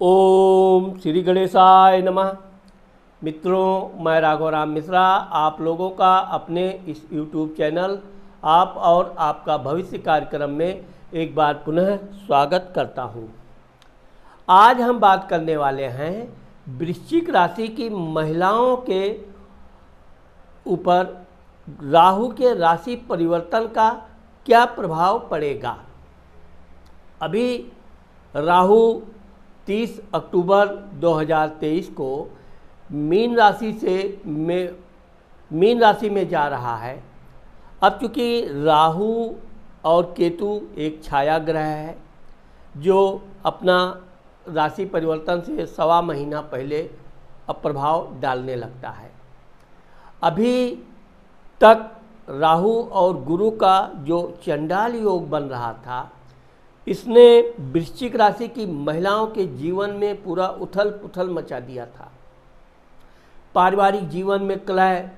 ओम श्री गणेशाय नमः। मित्रों, मैं राघवराम मिश्रा आप लोगों का अपने इस YouTube चैनल आप और आपका भविष्य कार्यक्रम में एक बार पुनः स्वागत करता हूं। आज हम बात करने वाले हैं वृश्चिक राशि की महिलाओं के ऊपर राहु के राशि परिवर्तन का क्या प्रभाव पड़ेगा। अभी राहु 30 अक्टूबर 2023 को मीन राशि में जा रहा है। अब चूँकि राहु और केतु एक छाया ग्रह है जो अपना राशि परिवर्तन से सवा महीना पहले अब प्रभाव डालने लगता है। अभी तक राहु और गुरु का जो चंडाल योग बन रहा था, इसने वृश्चिक राशि की महिलाओं के जीवन में पूरा उथल पुथल मचा दिया था। पारिवारिक जीवन में कलह,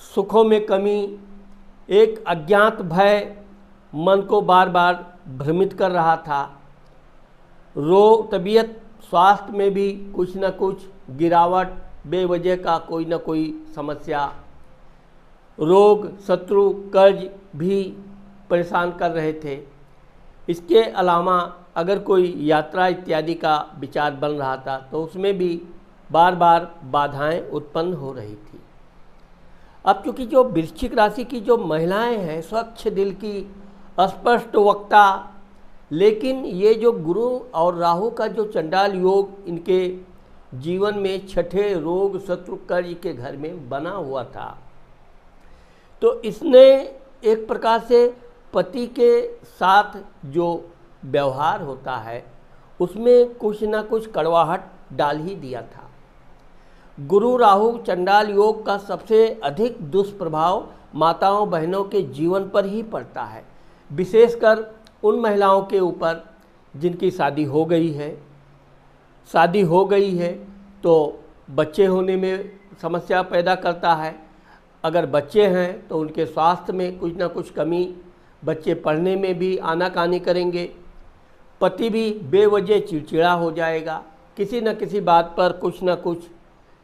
सुखों में कमी, एक अज्ञात भय मन को बार बार भ्रमित कर रहा था। रोग, तबीयत, स्वास्थ्य में भी कुछ न कुछ गिरावट, बेवजह का कोई न कोई समस्या, रोग, शत्रु, कर्ज भी परेशान कर रहे थे। इसके अलावा अगर कोई यात्रा इत्यादि का विचार बन रहा था तो उसमें भी बार बार बाधाएं उत्पन्न हो रही थी। अब चूँकि जो वृश्चिक राशि की जो महिलाएं हैं, स्वच्छ दिल की, स्पष्ट वक्ता, लेकिन ये जो गुरु और राहु का जो चंडाल योग इनके जीवन में छठे रोग, शत्रु, कर्ज के घर में बना हुआ था, तो इसने एक प्रकार से पति के साथ जो व्यवहार होता है उसमें कुछ ना कुछ कड़वाहट डाल ही दिया था। गुरु राहु चंडाल योग का सबसे अधिक दुष्प्रभाव माताओं बहनों के जीवन पर ही पड़ता है, विशेषकर उन महिलाओं के ऊपर जिनकी शादी हो गई है तो बच्चे होने में समस्या पैदा करता है। अगर बच्चे हैं तो उनके स्वास्थ्य में कुछ ना कुछ कमी, बच्चे पढ़ने में भी आनाकानी करेंगे, पति भी बेवजह चिड़चिड़ा हो जाएगा, किसी न किसी बात पर कुछ न कुछ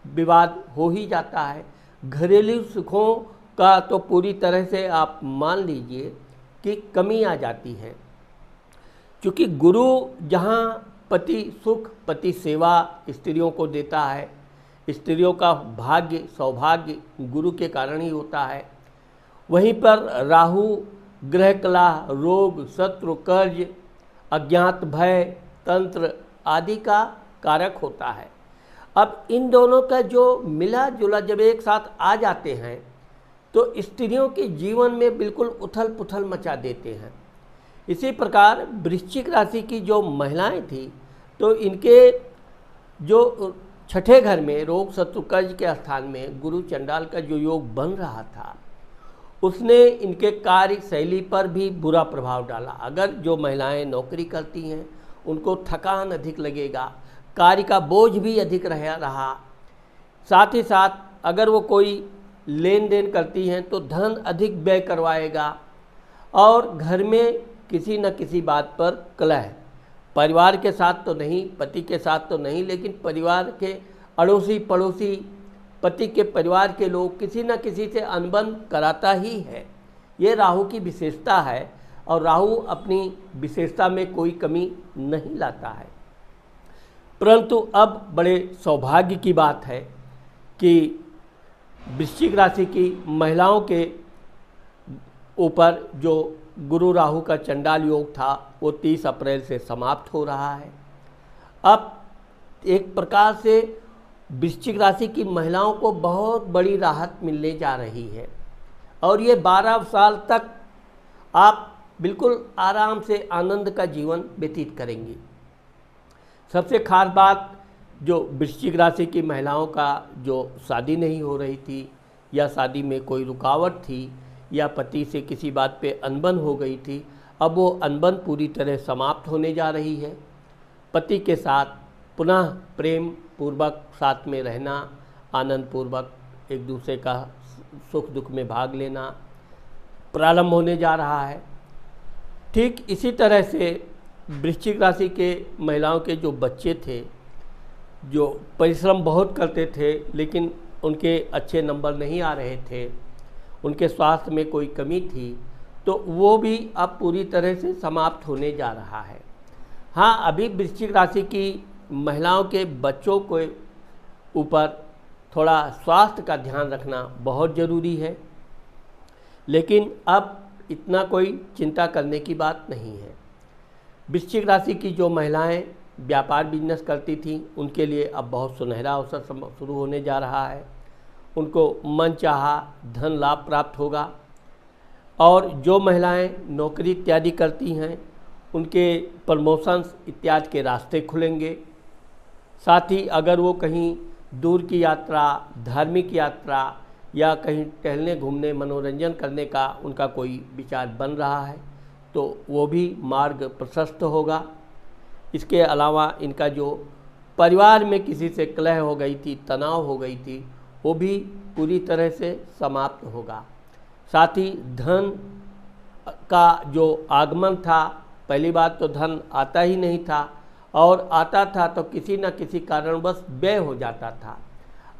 विवाद हो ही जाता है। घरेलू सुखों का तो पूरी तरह से आप मान लीजिए कि कमी आ जाती है। क्योंकि गुरु जहाँ पति सुख, पति सेवा स्त्रियों को देता है, स्त्रियों का भाग्य सौभाग्य गुरु के कारण ही होता है, वहीं पर राहु ग्रह कला, रोग, शत्रु, कर्ज, अज्ञात भय, तंत्र आदि का कारक होता है। अब इन दोनों का जो मिला जुला जब एक साथ आ जाते हैं तो स्त्रियों के जीवन में बिल्कुल उथल पुथल मचा देते हैं। इसी प्रकार वृश्चिक राशि की जो महिलाएं थी तो इनके जो छठे घर में रोग, शत्रु, कर्ज के स्थान में गुरु चंडाल का जो योग बन रहा था उसने इनके कार्य शैली पर भी बुरा प्रभाव डाला। अगर जो महिलाएं नौकरी करती हैं उनको थकान अधिक लगेगा, कार्य का बोझ भी अधिक रहा। साथ ही साथ अगर वो कोई लेन देन करती हैं तो धन अधिक व्यय करवाएगा और घर में किसी न किसी बात पर कलह, परिवार के साथ तो नहीं, पति के साथ तो नहीं, लेकिन परिवार के अड़ोसी पड़ोसी, पति के परिवार के लोग किसी न किसी से अनबन कराता ही है। ये राहु की विशेषता है और राहु अपनी विशेषता में कोई कमी नहीं लाता है। परंतु अब बड़े सौभाग्य की बात है कि वृश्चिक राशि की महिलाओं के ऊपर जो गुरु राहु का चंडाल योग था वो 30 अप्रैल से समाप्त हो रहा है। अब एक प्रकार से वृश्चिक राशि की महिलाओं को बहुत बड़ी राहत मिलने जा रही है और ये 12 साल तक आप बिल्कुल आराम से आनंद का जीवन व्यतीत करेंगी। सबसे खास बात, जो वृश्चिक राशि की महिलाओं का जो शादी नहीं हो रही थी या शादी में कोई रुकावट थी या पति से किसी बात पे अनबन हो गई थी, अब वो अनबन पूरी तरह समाप्त होने जा रही है। पति के साथ पुनः प्रेम पूर्वक साथ में रहना, आनंद पूर्वक एक दूसरे का सुख दुख में भाग लेना प्रारंभ होने जा रहा है। ठीक इसी तरह से वृश्चिक राशि के महिलाओं के जो बच्चे थे, जो परिश्रम बहुत करते थे लेकिन उनके अच्छे नंबर नहीं आ रहे थे, उनके स्वास्थ्य में कोई कमी थी, तो वो भी अब पूरी तरह से समाप्त होने जा रहा है। हाँ, अभी वृश्चिक राशि की महिलाओं के बच्चों के ऊपर थोड़ा स्वास्थ्य का ध्यान रखना बहुत ज़रूरी है, लेकिन अब इतना कोई चिंता करने की बात नहीं है। वृश्चिक राशि की जो महिलाएं व्यापार बिजनेस करती थीं, उनके लिए अब बहुत सुनहरा अवसर शुरू होने जा रहा है। उनको मनचाहा धन लाभ प्राप्त होगा। और जो महिलाएं नौकरी इत्यादि करती हैं, उनके प्रमोशंस इत्यादि के रास्ते खुलेंगे। साथ ही अगर वो कहीं दूर की यात्रा, धार्मिक यात्रा या कहीं टहलने घूमने मनोरंजन करने का उनका कोई विचार बन रहा है, तो वो भी मार्ग प्रशस्त होगा। इसके अलावा इनका जो परिवार में किसी से कलह हो गई थी, तनाव हो गई थी, वो भी पूरी तरह से समाप्त होगा। साथ ही धन का जो आगमन था, पहली बात तो धन आता ही नहीं था, और आता था तो किसी न किसी कारणवश व्यय हो जाता था।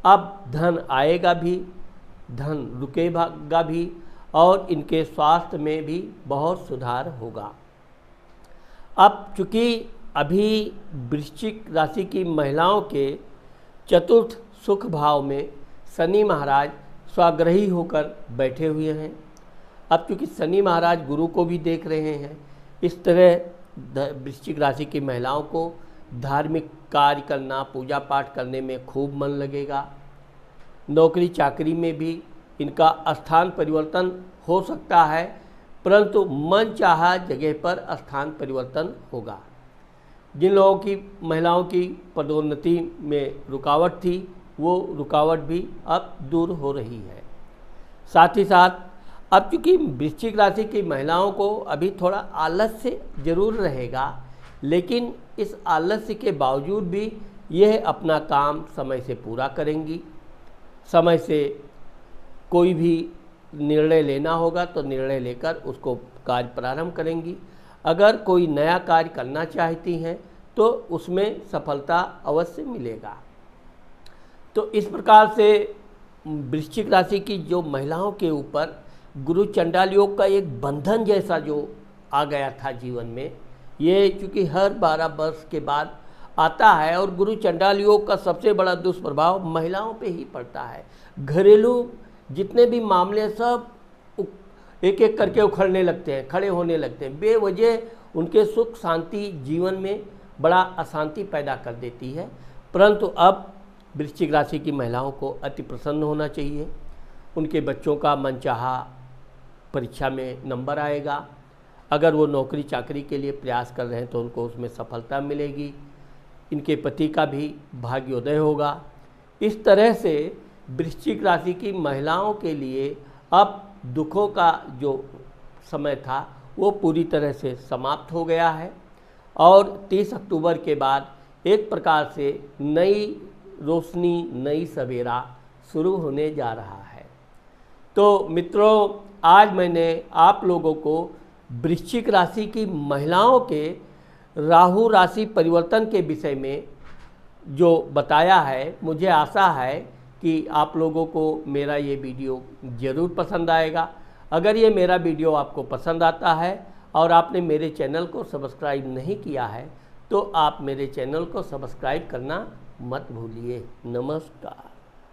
अब धन आएगा भी, धन रुकेगा भी, और इनके स्वास्थ्य में भी बहुत सुधार होगा। अब चूँकि अभी वृश्चिक राशि की महिलाओं के चतुर्थ सुख भाव में शनि महाराज स्वाग्रही होकर बैठे हुए हैं। अब चूँकि शनि महाराज गुरु को भी देख रहे हैं, इस तरह वृश्चिक राशि की महिलाओं को धार्मिक कार्य करना, पूजा पाठ करने में खूब मन लगेगा। नौकरी चाकरी में भी इनका स्थान परिवर्तन हो सकता है, परंतु मन चाहा जगह पर स्थान परिवर्तन होगा। जिन लोगों की महिलाओं की पदोन्नति में रुकावट थी, वो रुकावट भी अब दूर हो रही है। साथ ही साथ अब चूँकि वृश्चिक राशि की महिलाओं को अभी थोड़ा आलस्य जरूर रहेगा, लेकिन इस आलस्य के बावजूद भी यह अपना काम समय से पूरा करेंगी। समय से कोई भी निर्णय लेना होगा तो निर्णय लेकर उसको कार्य प्रारंभ करेंगी। अगर कोई नया कार्य करना चाहती हैं तो उसमें सफलता अवश्य मिलेगा। तो इस प्रकार से वृश्चिक राशि की जो महिलाओं के ऊपर गुरु चंडाल योग का एक बंधन जैसा जो आ गया था जीवन में, ये चूँकि हर 12 वर्ष के बाद आता है, और गुरु चंडाल योग का सबसे बड़ा दुष्प्रभाव महिलाओं पे ही पड़ता है। घरेलू जितने भी मामले सब एक एक करके उखड़ने लगते हैं, खड़े होने लगते हैं। बेवजह उनके सुख शांति जीवन में बड़ा अशांति पैदा कर देती है। परंतु अब वृश्चिक राशि की महिलाओं को अति प्रसन्न होना चाहिए। उनके बच्चों का मनचाहा परीक्षा में नंबर आएगा। अगर वो नौकरी चाकरी के लिए प्रयास कर रहे हैं तो उनको उसमें सफलता मिलेगी। इनके पति का भी भाग्योदय होगा। इस तरह से वृश्चिक राशि की महिलाओं के लिए अब दुखों का जो समय था वो पूरी तरह से समाप्त हो गया है, और 30 अक्टूबर के बाद एक प्रकार से नई रोशनी, नई सवेरा शुरू होने जा रहा है। तो मित्रों, आज मैंने आप लोगों को वृश्चिक राशि की महिलाओं के राहु राशि परिवर्तन के विषय में जो बताया है, मुझे आशा है कि आप लोगों को मेरा ये वीडियो ज़रूर पसंद आएगा। अगर ये मेरा वीडियो आपको पसंद आता है और आपने मेरे चैनल को सब्सक्राइब नहीं किया है, तो आप मेरे चैनल को सब्सक्राइब करना मत भूलिए। नमस्कार।